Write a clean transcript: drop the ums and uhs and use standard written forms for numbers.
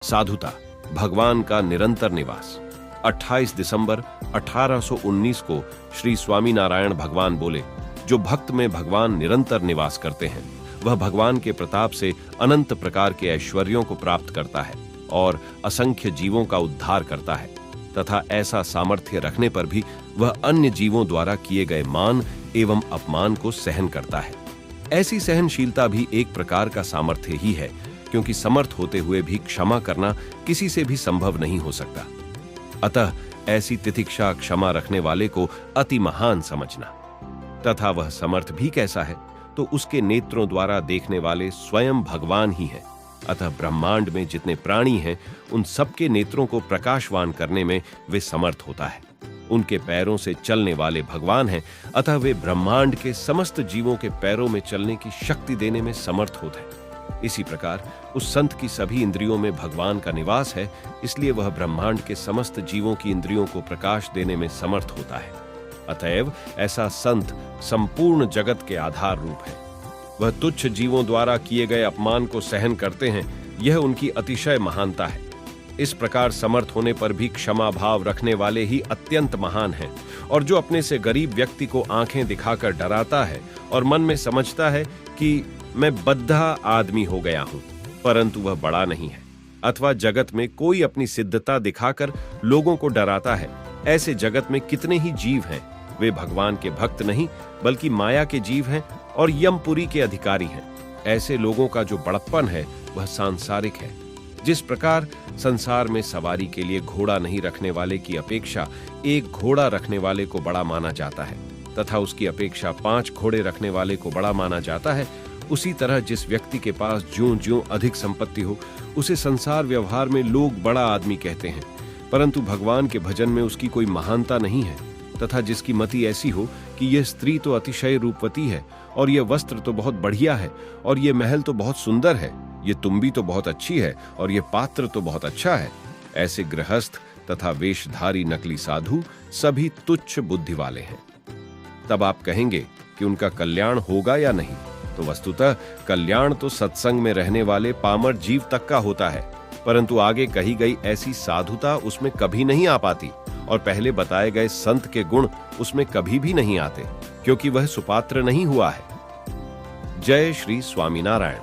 साधुता, भगवान का निरंतर निवास। 28 दिसंबर 1819 को श्री स्वामीनारायण भगवान बोले, जो भक्त में भगवान निरंतर निवास करते हैं वह भगवान के प्रताप से अनंत प्रकार के ऐश्वर्यों को प्राप्त करता है और असंख्य जीवों का उद्धार करता है तथा ऐसा सामर्थ्य रखने पर भी वह अन्य जीवों द्वारा किए गए मान एवं अपमान को सहन करता है। ऐसी सहनशीलता भी एक प्रकार का सामर्थ्य ही है, क्योंकि समर्थ होते हुए भी क्षमा करना किसी से भी संभव नहीं हो सकता। अतः ऐसी तितिक्षा क्षमा रखने वाले को अति महान समझना। तथा वह समर्थ भी कैसा है, तो उसके नेत्रों द्वारा देखने वाले स्वयं भगवान ही है। अतः ब्रह्मांड में जितने प्राणी हैं उन सबके नेत्रों को प्रकाशवान करने में वे समर्थ होता है। उनके पैरों से चलने वाले भगवान हैं, अतः वे ब्रह्मांड के समस्त जीवों के पैरों में चलने की शक्ति देने में समर्थ होते हैं। इसी प्रकार उस संत की सभी इंद्रियों में भगवान का निवास है, इसलिए वह ब्रह्मांड के समस्त जीवों की इंद्रियों को प्रकाश देने में समर्थ होता है। अतएव ऐसा संत संपूर्ण जगत के आधार रूप है। वह तुच्छ जीवों द्वारा किए गए अपमान को सहन करते हैं, यह उनकी अतिशय महानता है। इस प्रकार समर्थ होने पर भी क्षमा भाव रखने वाले ही अत्यंत महान हैं। और जो अपने से गरीब व्यक्ति को आंखें दिखाकर डराता है और मन में समझता है कि मैं बद्धा आदमी हो गया हूं, परंतु वह बड़ा नहीं है, अथवा जगत में कोई अपनी सिद्धता दिखाकर लोगों को डराता है, ऐसे जगत में कितने ही जीव हैं, वे भगवान के भक्त नहीं बल्कि माया के जीव हैं और यमपुरी के अधिकारी हैं। ऐसे लोगों का जो बड़प्पन है वह सांसारिक है। जिस प्रकार संसार में सवारी के लिए घोड़ा नहीं रखने वाले की अपेक्षा एक घोड़ा रखने वाले को बड़ा माना जाता है तथा उसकी अपेक्षा 5 घोड़े रखने वाले को बड़ा माना जाता है, उसी तरह जिस व्यक्ति के पास ज्यों-ज्यों अधिक संपत्ति हो उसे संसार व्यवहार में लोग बड़ा आदमी कहते हैं, परंतु भगवान के भजन में उसकी कोई महानता नहीं है। तथा जिसकी मति ऐसी हो कि यह स्त्री तो अतिशय रूपवती है और यह वस्त्र तो बहुत बढ़िया है और यह महल तो बहुत सुंदर है, ये तुम्बी तो बहुत अच्छी है और यह पात्र तो बहुत अच्छा है, ऐसे गृहस्थ तथा वेशधारी नकली साधु सभी तुच्छ बुद्धि वाले हैं। तब आप कहेंगे कि उनका कल्याण होगा या नहीं, तो वस्तुतः कल्याण तो सत्संग में रहने वाले पामर जीव तक का होता है, परंतु आगे कही गई ऐसी साधुता उसमें कभी नहीं आ पाती और पहले बताए गए संत के गुण उसमें कभी भी नहीं आते, क्योंकि वह सुपात्र नहीं हुआ है। जय श्री स्वामीनारायण।